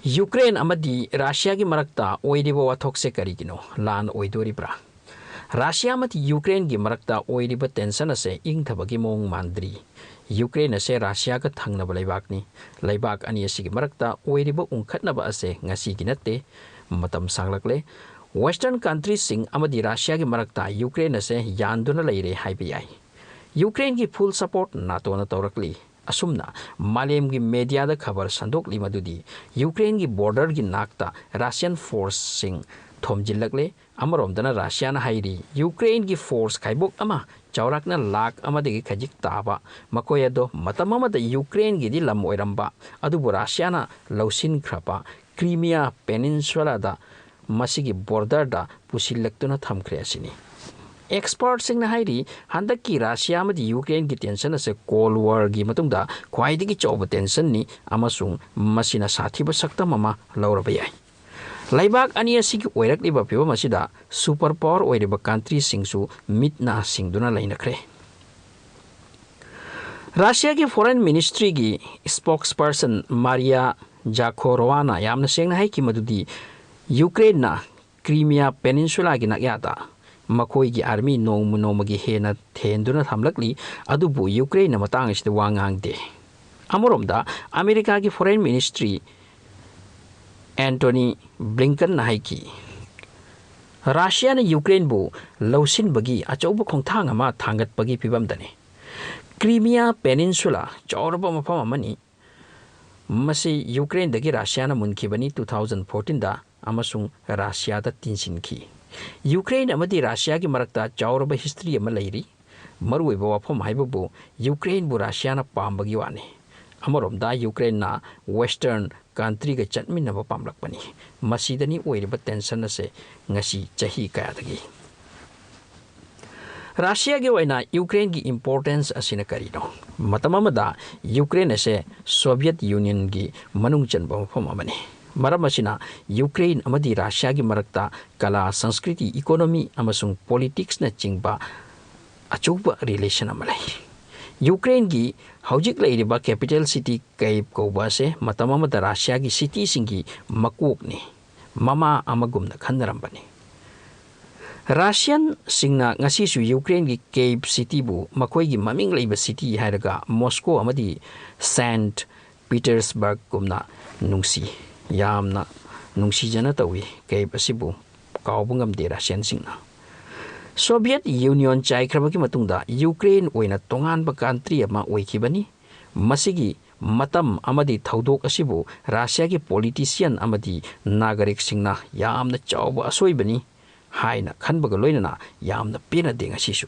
Ukraine अमदी Russia की मरक्ता ओइरिबा वाथोक से करिगिनो लान ओइदोरिब्रा Russia मत यूक्रेन की मरक्ता ओइरिबा टेंशन असे इंगथबगी मोंग मांद्री यूक्रेन असे रशिया का थंगनब लेबाकनी लेबाक अनि असिगी मरक्ता ओइरिबा उंखतनबा असे ngasi gi natte matam sanglakle western countries sing amadi Russia की मरक्ता यूक्रेन असे यानदुना लेरे हाइबे याई यूक्रेन की फुल सपोर्ट नातो न तौरकली असुमना मालेम की मीडिया द खबर संदोकली मदुदी यूक्रेन की बॉर्डर की नाकता रशियन फोर्स सिंग थोमजिल्लकले अमरोमदना रशियाना हाइरी यूक्रेन की फोर्स खाइबोक अमा चौराकना लाख अमदगी खजिक ताबा मकोय अदो मतम अमद यूक्रेन की दि लम ओइरंबा अदुबो रशियाना लौसिन ख्रपा क्रीमिया पेनिनसुला दा मसिगी बॉर्डर दा पुसिल्लक्तुना थमख्रे असिनी एक्सपर्ट सिंह हाइरी हंदक की रशिया में यूक्रेन की टेंशन से कोल्ड वॉर की मतुंगदा ख्वाइदगी चौब टेंशन नि अमसुंग मसिना साथीब सक्तम अमा लौरब याई लाइबाक अनि असिगी ओइरकलिबा फिबम असिदा सुपर पावर ओइरिबा कंट्री सिंगसु मितना सिंगदुना लैनख्रे रशिया की फॉरेन मिनिस्ट्री की स्पोक्सपर्सन मारिया जाखोरोवाना यामना सेंगना है कि मदुदी यूक्रेन ना क्रीमिया पेनिनसुला की नक्यादा मकोई की आर्मी नोम की हेना थेंदुना थमलकली अदुबु यूक्रेन मतांग सिद वांगांगदे अमरोमदा अमेरिका की फॉरेन मिनिस्ट्री एंटोनी ब्लिंकन नाइ की रशिया ने यूक्रेन बु लौसिन बगी अचौब खोंथांग अमा थांगत बगी फिबमदने क्रीमिया पेनिनसुला चौरब मफम अमनी मसी यूक्रेन दगी रशिया ना मुनखिबनी 2014 दा अमसुंग रशिया दा तिनसिनखी यूक्रेन अमदी रशिया की मरक्ता चौरब हिस्ट्री अमा लैरी मरुइबा वाफम हाइबबु यूक्रेन बु रशिया ना पामबगी वाने अमरोमदा यूक्रेन ना वेस्टर्न कंट्री के चटमिनब पामलकपनी मसीदनी ओइरिबा टेंशन से ngasi chahi kayadagi रशिया की वैना यूक्रेन की इंपोर्टेंस असिना करिनो मतममदा यूक्रेन असे सोवियत यूनियन की मनुंग चनबा मफम अमने मरम असिना यूक्रेन अमदी रशिया की मरक्ता कला संस्कृति इकोनॉमी अमसुंग पॉलिटिक्स न चिंगबा अचुब रिलेशन अमलै यूक्रेन की हौजिक लेरिबा कैपिटल सिटी कैप कोबा से मतममदा रशिया की सिटी सिंगी मकोकने ममा अमगुमना खनरंबने रशियन सिंगना ngasisu यूक्रेन की केप सिटी बु मकोई की ममिंग लेबा सिटी हायरगा मॉस्को अमदी सेंट पीटर्सबर्ग गुमना नुंसी यामना नुंसी जना तवी केप असिबु कावबुंगमदे रशियन सिंगना सोवियत यूनियन चाइख्रबकी मतुंगदा यूक्रेन ओइना तोंगानबा कंट्री अमा ओइखिबनी मसिगी मतम अमदी थौदोक असिबु रशिया की पॉलिटिशियन अमदी नागरिक सिंगना यामना चौब असोइबनी हाइना खनबगा लोइना यामना पेना देंगसिसु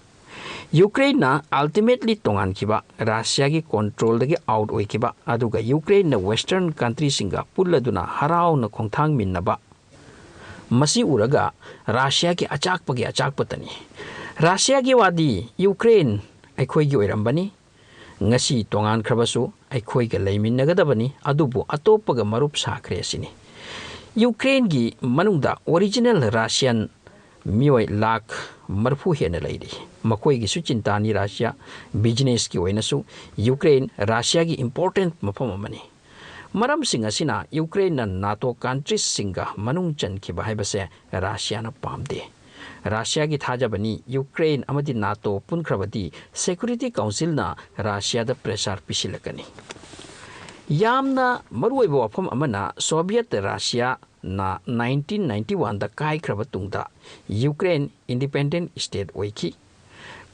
यूक्रेन ना अल्टीमेटली तोंगान खिबा रशिया की कंट्रोल दगी आउट ओइखिबा अदुगा यूक्रेन ना वेस्टर्न कंट्री सिंगा पुल्लदुना हराव न खोंथांग मिन्नबा मसी उरगा रशिया की अचाकपतनी रशिया की वादी यूक्रेन अखोई की ओइरंबनी ngasi तोंगान खरबसु अखोई के लेमिनगदबनी अदुबु अतोपगा मरुप साखरे सिनी यूक्रेन की मनुंगदा ओरिजिनल रशियन मियोय लाख मरफू हेन लैरी मकोई की सुचिंतानी रशिया बिजनेस की ओइनसु यूक्रेन रशिया की इंपोर्टेंट मफम अमनी मरम सिंग असिना यूक्रेन ना नाटो कंट्रीज सिंगा मनुंग चनखिबा हाइबसे रशिया ना पामदे रशिया की थाजबनी यूक्रेन अमदी नाटो पुनख्रबदी सिक्योरिटी काउंसिल ना रशिया दा प्रेशर पिसिलकनी यामना मरुइबो वफम अमना सोवियत रशिया ना 1991 दा काइख्रब तुंगदा यूक्रेन इंडिपेंडेंट स्टेट ओइखी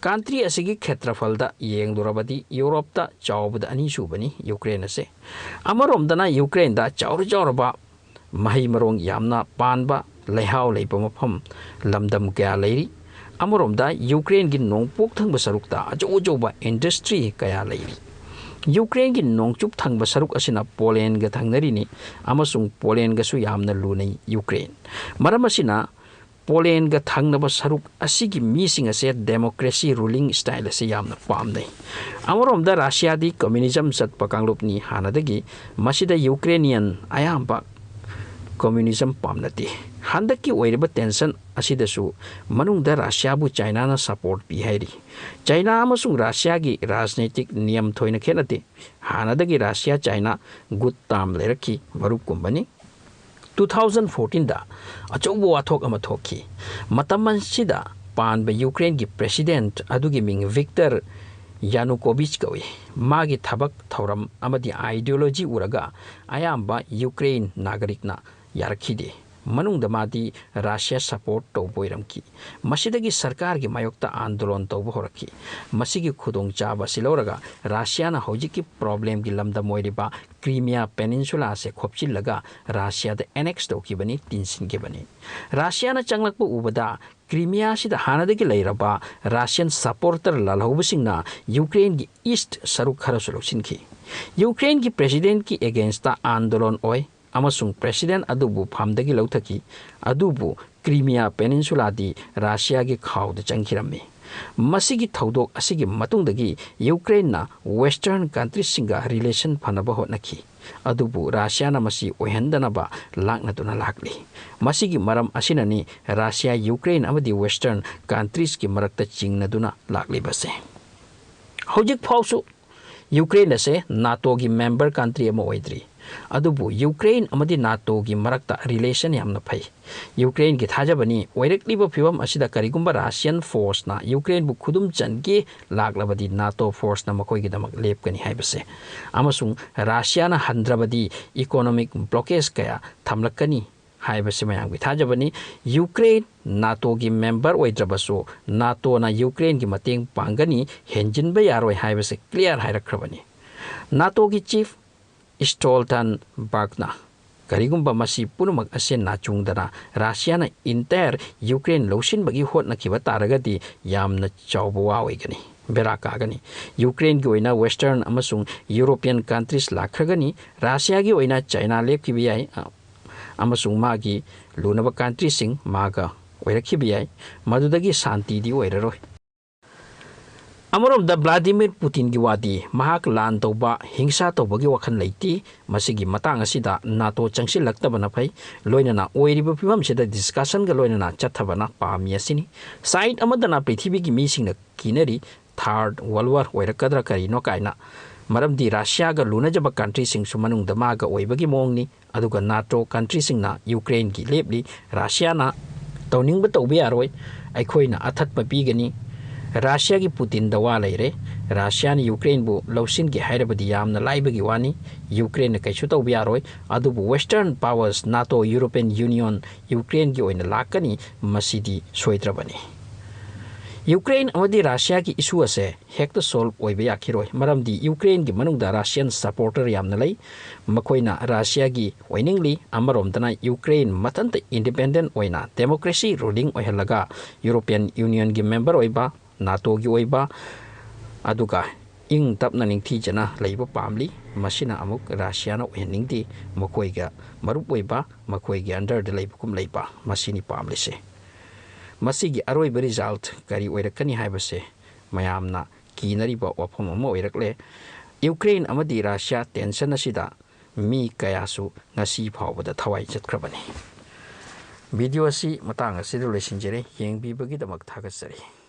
कंट्री असिगी क्षेत्रफलदा येंगदुरबदी यूरोप दा चावबदा अनि सुबनी यूक्रेन असे अमरोमदना यूक्रेन दा चावरबा मही मरोंग यामना पानबा लेहाव लेबा मफम लमदम कया लेरी अमरोमदा यूक्रेन की नोंगपोक थंग सरुकता अजोजोबा इंडस्ट्री कया लेरी यूक्रेन की नोंगचुप थंग सरुक असिना पोलैंड ग थंगनरिनी अमसुंग पोलैंड गसु यामना लुनै यूक्रेन मरम असिना पोलैंड ग थंगनब सरुक असिगी मीसिंग असे डेमोक्रेसी रूलिंग स्टाइल असे यामना पामनै अमरोमदा रशिया दी कम्युनिज्म सत्पा कांगलुपनी हानादगी मसिदा यूक्रेनियन अयाम्बा कम्युनिज्म पामनते हंदकी ओइरबा टेंशन असिदसु मनुंगदा रशिया बु चाइना ना सपोर्ट पि हाइरी चाइना अमसुंग रशिया की राजनीतिक नियम थोइना खेनते हानादगी रशिया चाइना गुड ताम लेरकी मरुप कुंबनी 2014 da achoubo wathok ama thokhi matam sida pan ba Ukraine gi president adugi ming Victor Yanukovych kawi magi thabak thoram amadi ideology uraga ayamba Ukraine nagarikna yarkhide manung damadi Russia support to boiramki masidagi sarkar gi mayokta andolon to bohoraki masigi khudong chaba siloraga Russia na hojiki problem gi lamda moiriba Crimea Peninsula se khopchilaga Russia da annex to kibani tinsin kibani Russia na changlakpu ubada Crimea sida hanadagi leiraba Russian supporter lalhobusingna Ukraine gi east saruk khara solusinki Ukraine gi president ki against the andolon oi amasung president adubu phamdagi lauthaki adubu Crimea Peninsula di Russia gi khawda changkirami masigi thodok asigi matungdagi Ukraine na western countries singa relation phanaba hotnaki adubu Russia na masi ohendanaba laknatuna lakli masigi maram asinani Russia Ukraine amadi western countries ki marakta chingnaduna lakli base hojik phawsu Ukraine se NATO gi member country ama oidri adubu Ukraine amadi NATO gi marakta relation yamna phai Ukraine gi thajabani oirekli bo phibam asida karigumba Russian force na Ukraine bu khudum change laglabadi NATO force na makoi gi damak lepkani haibase amasung Russia na handrabadi economic blockage kaya thamlakani haibase mayam gi thajabani Ukraine NATO gi member oidrabaso NATO na Ukraine gi mateng pangani henjin ba yaroi haibase clear hairakhrabani NATO gi chief Stoltenbergna karigumba masi punumak asen na chungdana Russia na entire Ukraine loshin bagi hotna kiba taragadi yamna chawbawa oigani beraka gani Ukraine gi oina western amasung European countries lakragani Russia gi oina China lepkibiyai amasung magi lunaba country sing maga oirakibiyai madudagi santi di oiraroi Amorom da Vladimir Putin gi wadi mahak lan toba hingsa toba gi wakhan leiti masigi matang asida NATO changsil laktabana phai loinana oiriba phibam sida discussion ga loinana chathabana pami asini side amadana prithvi gi mising na kinari third world war oirakadra kari no kaina maramdi Russia ga lunajaba country sing sumanung dama ga oibagi mongni aduga NATO country sing na Ukraine gi lepli Russia na tawning ba tawbi aroi aikhoina athat papigani Russia gi Putin dawa leire Russia ni Ukraine bu lawsin gi hairabadi yamna laibagi wani Ukraine kai chu tawbi aroi adubu western powers NATO European Union Ukraine gi oina lakani masidi soidrabani Ukraine amadi Russia gi issue ase hekta solve oiba yakhiroi maramdi Ukraine gi manungda Russian supporter yamna lei makoina Russia gi oiningli amaromdana Ukraine matanta independent oina democracy ruling oihalaga European Union gi member oiba NATO gi oiba aduga ing tapna ningthi jana leiba pamli masina amuk Russia na oiningdi makoiga marup oiba makoigi under the leibukum leiba masini pamli se masigi aroiba result kari oirakani haibase mayamna kinariba wafam ama oirakle Ukraine amadi Russia tension asida mi kayasu ngasi phawbada thawai chatkrabani video asi matang asidu lesinjere yengbi bagi damak thagasari